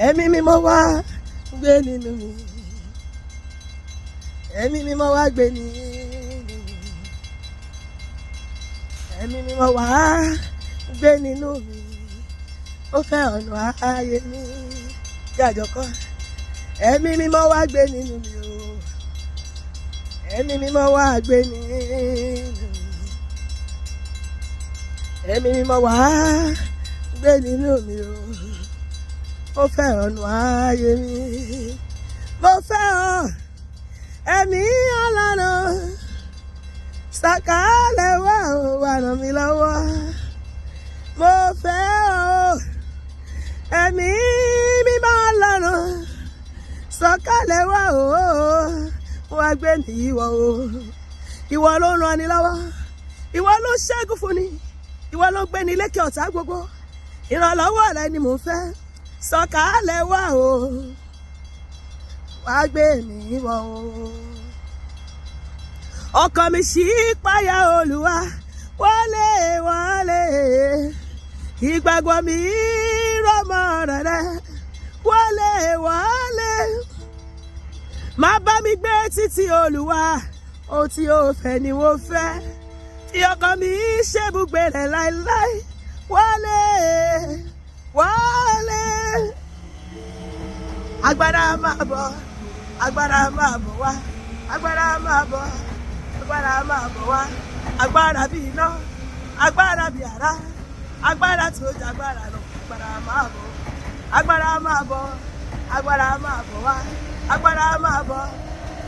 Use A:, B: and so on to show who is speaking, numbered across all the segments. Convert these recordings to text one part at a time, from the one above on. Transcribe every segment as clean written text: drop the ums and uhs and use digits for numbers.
A: ẹ̀mí mímọ́ wá gbé nínú mi, ẹ̀mí mímọ́ wá gbé nínú mi, ẹ̀mí mímọ́ wá gbé nínú mi, ó fẹ́ ọ̀nà ayé mi kí àjọkọ́. Ẹ̀mí mímọ́ wá gbé nínú mi o, ẹ̀mí mímọ́ wá gbé nínú mi, ẹ̀mí mímọ́ wá gbé nínú mi o, ó fẹ́ ọ̀nà ayé mi. Mo fẹ́ ọ ẹ̀mí Ọlọ́run, sọ̀kalẹ̀ wá o, wá ràn mí lọ́wọ́. Mo fẹ́ ọ ẹ̀mí mímọ́ Ọlọ́run, sọ̀kalẹ̀ wá o, wá gbé ní ìwọ o. Ìwọ ló ràn ni lọ́wọ́, ìwọ ló ṣẹ́gun fún ni, ìwọ ló gbé ní lékè ọ̀tá gbogbo. Ìrànlọ́wọ́ rẹ ni mò ń fẹ́, sọ̀kalẹ̀ wá o, wá gbé ní ìwọ o. Ọkàn mi ṣí páyà Olúwa, wọlé wọlé, ìgbàgbọ́ mi rọ̀mọ́ rẹ̀, wọlé wọlé. Má bá mi gbé títí Olúwa, ohun tí ó fẹ́ ni mo fẹ́, tí ọkàn mi ṣebùgbé rẹ̀ láéláé, wọlé wọlé. Agbára máa bọ̀, agbára máa bọ̀ wá, agbára máa bọ̀, agbára máa bọ̀ wá. Agbára bí iná, agbára bí àrá, agbára tí ó jagbára lọ. Agbára máa bọ̀, agbára máa bọ̀, agbára máa bọ̀ wá, agbára máa bọ̀,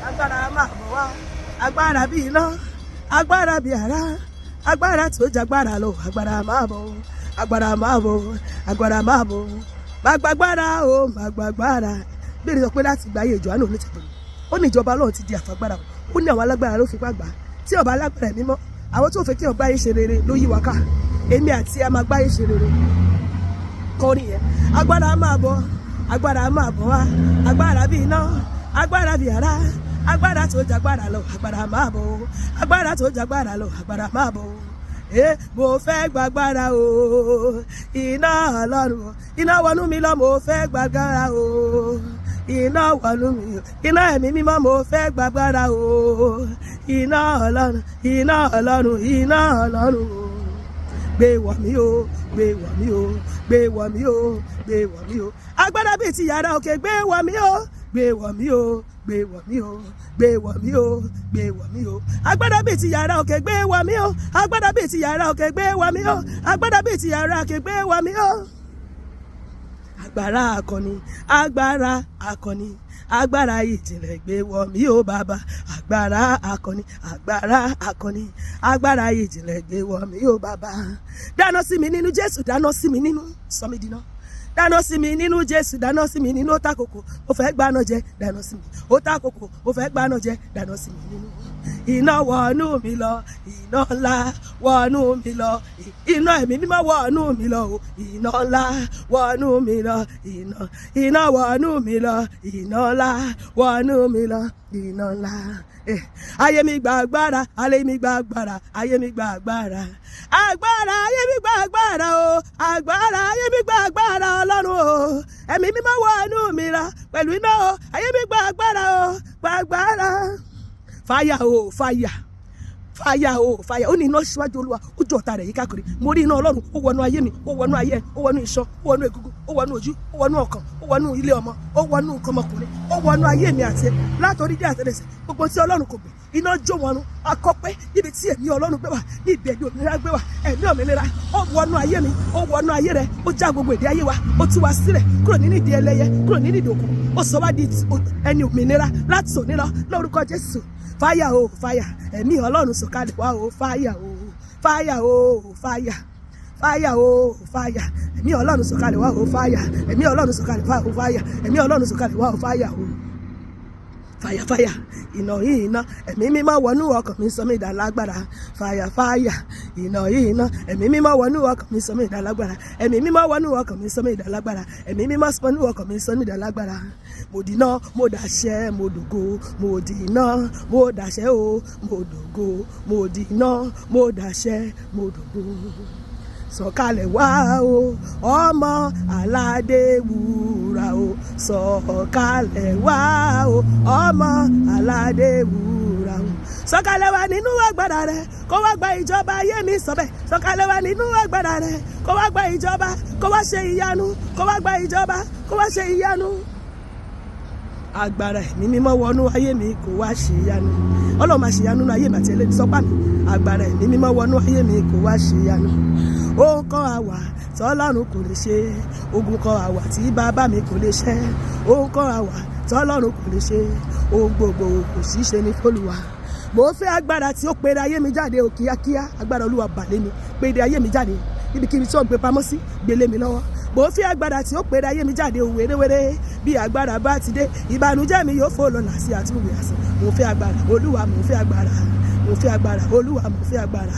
A: agbára máa bọ̀ wá. Agbára bí iná, agbára bí àrá, agbára tí ó jagbára lọ. Agbára máa bọ̀, agbára máa bọ̀, agbára máa bọ̀. Gbàgbára o, gbàgbára. Bẹ́ẹ̀ ni sọ pé láti gba ayé Jòhánù onítẹ̀bọmi, ó ní ìjọba Ọlọ́run ti di àfagbára, ó ní àwọn alágbára ló fipá gbà. Tí ọba alágbára ẹ̀mí mọ́, àwọn tó fẹ́ kí ọba ayé ṣe rere ló yí wa ká. Èmi àti a máa gbá ayé ṣe rere. Kọrin yẹn. Agbára máa bọ̀, agbára máa bọ̀ wá, agbára bí iná, agbára bí àrá, agbára tó jagbára lọ. Agbára máa bọ̀, agbára tó jagbára lọ. Agbára máa bọ̀. Mo fẹ́ gbàgbára o, iná Ọlọ́run, iná wọnú mi lọ, mo fẹ́ gbàgbára o, iná wọnú mi, iná ẹ̀mí mímọ́, mo fẹ́ gbàgbára o, iná Ọlọ́run, iná Ọlọ́run, iná Ọlọ́run o. Gbé wọ̀ mí o, gbé wọ̀ mí o, gbé wọ̀ mí o, gbé wọ̀ mí o. Agbára bíi ti yàrá òkè, gbé wọ̀ mí o, gbé wọ̀ mí o, gbé wọ̀ mí o, gbé wọ̀ mí o, gbé wọ̀ mí o. Agbára bíi ti yàrá òkè, gbé wọ̀ mí o, agbára bíi ti yàrá òkè, gbé wọ̀ mí o, agbára bíi ti yàrá òkè, gbé wọ̀ mí o. Agbára akọni, agbára akọni, agbára ìjìnlẹ̀, gbé wọ̀ mí o bàbá. Agbára akọni, agbára akọni, agbára ìjìnlẹ̀, gbé wọ̀ mí o bàbá. Dáná sí mi nínú Jésù, dáná sí mi nínú, sọ mí dínà. Dáná sí mi nínú Jésù, dáná sí mi nínú, ó ta kòkò, ó fẹ́ gbaná jẹ, dáná sí mi. Ó ta kòkò, ó fẹ́ gbaná jẹ, dáná sí mi nínú. Iná wọnú mi lọ, iná ńlá wọnú mi lọ, iná ẹ̀mí mímọ́ wọnú mi lọ o, iná ńlá wọnú mi lọ, iná wọnú mi lọ, iná ńlá wọnú mi lọ, iná ńlá. Ayé mi gba agbára, ayé mi gba agbára, ayé mi gba agbára. Agbára ayé mi gba agbára o, agbára ayé mi gba agbára Ọlọ́run o. Ẹ̀mí mímọ́ wọnú mi lọ pẹ̀lú iná o, ayé mi gba agbára o, gba agbára. Fáyà o, fáyà. Fáyà o, fáyà. Ó ní iná síwájú Olúwa, ó jọ ọ̀tá rẹ̀ yí káàkiri. Mo rí iná Ọlọ́run, ó wọnú ayé mi, ó wọnú ayé, ó wọnú iṣan, ó wọnú egungun, ó wọnú ojú, ó wọnú ọkàn, ó wọnú ilé ọmọ, ó wọnú nǹkan ọmọkùnrin, ó wọnú ayé mi àti ẹ. Látòrí dé àtẹ́lẹsẹ̀, gbogbo tí Ọlọ́run kò gbé, iná jó wọn run. Akọ́pẹ́ níbi tí ẹ̀mí Ọlọ́run gbé wà, ní ibi ẹ̀mí òmìnira gbé wà, ẹ̀mí òmìnira, ó wọnú ayé mi, ó wọnú ayé rẹ, ó já gbogbo ìdè ayé wa, ó tú wa sílẹ̀ kúrò nínú ìdè ẹlẹ́yẹ, kúrò nínú ìdè òkùnkùn, ó sọ wá di ẹni òmìnira láti òní lọ lórúkọ Jésù. Fáyà o, fáyà, ẹ̀mí Ọlọ́run sọ̀kalẹ̀ wá o, fáyà o, fáyà o, fáyà, fáyà o, fáyà, ẹ̀mí Ọlọ́run sọ̀kalẹ̀ wá o, fáyà, ẹ̀mí Ọlọ́run sọ̀kalẹ̀ wá o, fáyà, ẹ̀mí Ọlọ́run sọ̀kalẹ̀ wá o, fáyà o. Fáyà, fáyà, iná yìí iná, ẹ̀mí mímọ́ wọnú ọkàn mi, sọ mí dà lágbára. Fáyà, fáyà, iná yìí iná, ẹ̀mí mímọ́ wọnú ọkàn mi, sọ mí dà lágbára. Ẹ̀mí mímọ́ wọnú ọkàn mi, sọ mí dà lágbára. Ẹ̀mí mímọ́ wọnú ọkàn mi, sọ mí dà lágbára. Mo dìná, mo dàṣẹ, mo dògo, mo dìná, mo dàṣẹ o, mo dògo, mo dìná, mo dàṣẹ, mo dògo. sọ̀kalẹ̀ wá o ọmọ aládé wúrà o sọ̀kalẹ̀ wá o ọmọ aládé wúrà o sọ̀kalẹ̀ wá nínú agbára rẹ kó wá gba ìjọba ayé mi sọ̀bẹ̀ sọ̀kalẹ̀ wá nínú agbára rẹ kó wá gba ìjọba kó wá ṣe ìyanu kó wá gba ìjọba kó wá ṣe ìyanu. Agbára ẹ̀mí mímọ́ wọnú ayé mi kó wá ṣe ìyanu Ọlọ́run máa ṣe ìyanu nínú ayé mi àti ẹlẹ́ni sọ́pà mi. Agbára ẹ̀mí mímọ́ wọnú ayé mi kó wá ṣe ìyanu. Ohun kan àwà tọ́lọ́run kò lè ṣe, ogun kan àwà tí bàbá mi kò lè ṣe, ohun kan àwà tọ́lọ́run kò lè ṣe, ohun gbogbo kò sí ṣe ní f'Olúwa. Mo fẹ́ agbára tí ó pèrè ayé mi jáde o kíákíá, agbára Olúwa bà lé mi, pèrè ayé mi jáde níbikíbi tí ó gbé pamọ́ sí, gbélé mi lọ́wọ́. Mo fẹ́ agbára tí ó pèrè ayé mi jáde o wéréwéré, bí agbára bá ti dé ìbànújẹ́ mi yóò fò lọ́la sí àtúnwé àsán. Mo fẹ́ agbára Olúwa, mo fẹ́ agbára, mo fẹ́ agbára Olúwa, mo fẹ́ agbára,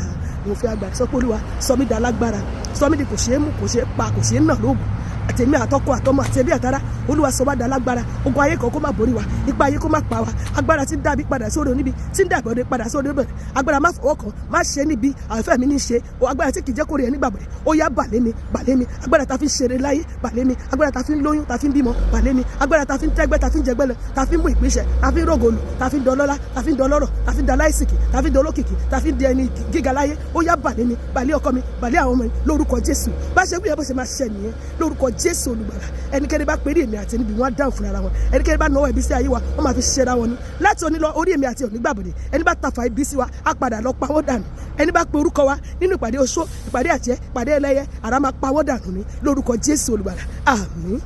A: mo fẹ́ agbára. Sọ pé Olúwa sọ mí dà lágbára, sọ mí di kò ṣeé mú, kò ṣeé pa, kò ṣeé nà lóògùn. Àtẹ̀mí àtọkọ àtọmọ àti ẹbí àtàrà, Olúwa sọ wá dà lágbára. Ogun ayé kan kó má borí wa, ipa ayé kó má pa wa. Agbára tí ń dàbí padà sórí oníbi, tí ń dàgbọ́dé padà sórí oníbẹ̀. Agbára má fọwọ́ kan, má ṣe níbi, àfẹ́ mi ní ṣe. Agbára tí kì í jẹ́ kó rí ẹni gbàgbọ́. Ó yá bà lé mi, bà lé mi. Agbára ta fi ń ṣeré láyé, bà lé mi. Agbára ta fi ń lóyún, ta fi ń bímọ, bà lé mi. Agbára ta fi ń tẹ́gbẹ́, ta fi ń jẹgbẹ́ lọ, ta fi ń mú ìpínṣẹ̀, ta fi ń rògòlù, ta fi ń dọlọ́lá, ta fi ń dọlọ́rọ̀, ta fi ń daláìsìkì, ta fi ń dolókìkì, ta fi ń di ẹni gíga láyé. Ó yá bà lé mi, bà lé ọkọ mi, bà lé àwọn ọmọ mi lórúkọ Jésù. Bá ṣe wí ẹ bó ṣe máa ṣẹ nìyẹn lórúkọ Jésù olùgbàlà. Ẹnikẹ́ni bá pèrè èmi àti níbi wọn á dáhùn fúnra wọn. Ẹnikẹ́ni bá náwó ibi sí ayé wa wọn máa fi ṣẹra wọn ni. Láti òní lọ orí èmi àti òní gbàbọdè. Ẹni bá tàfà ibi sí wa á padà lọ pawó dànù. Ẹni bá pe orúkọ wa nínú ìpàdé oṣó, ìpàdé àjẹ́, ìpàdé ẹlẹ́yẹ, àrá máa pawó dànù ni lórúkọ Jésù olùgbàlà. Àmín.